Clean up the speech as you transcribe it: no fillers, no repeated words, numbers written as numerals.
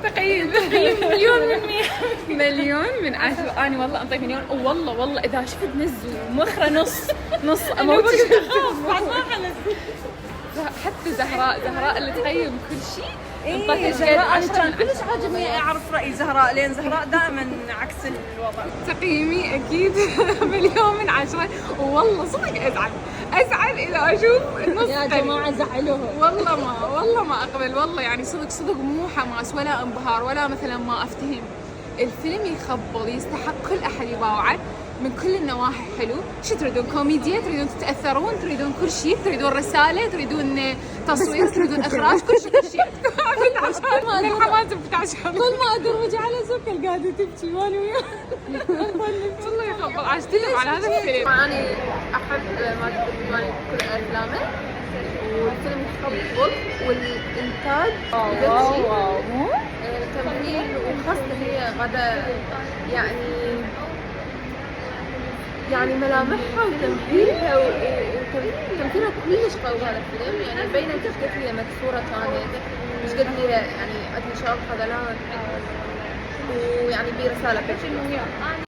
تقييم مليون من 100. مليون من 10. أنا والله أنطيك مليون. والله إذا شفت نزو مخرة نص أموت. حتى زهراء اللي تقيم كل شيء. إيه زهراء أنا كان كلش عاجبني أعرف رأي زهراء، لين زهراء دائما عكس الوضع. تقييمي أكيد مليون من 10. والله صدق أزعل إذا أشوف النص. يا جماعة زعلوه. والله ما أقبل. والله يعني صدق مو حماس ولا انبهار ولا مثلا ما أفتهم. الفيلم يخبل، يستحق كل أحد يباوعه من كل النواحي. حلو. شو تريدون؟ كوميديا؟ تريدون تتأثرون؟ تريدون كل شيء؟ تريدون رسالة؟ تريدون تصوير؟ تريدون إخراج؟ كل شيء. الحماس بتعشق. كل ما أدور على زوجة قاعدة تبكي وأنا وياه. والله يخبل. عاشتلهم على هذا الفيلم. أنا أحب ماجد الكدواني بكل أفلامه، والفيلم يخبل والإنتاج تمثيل، وخاصة هي غدا يعني ملامحها وتمثيلها وتمثيلها كلش قوي بهذا الفيلم. يعني مبينة قد هي مكسورة كانت، مش قد هي يعني عندها شباب خذلان، ويعني برسالة.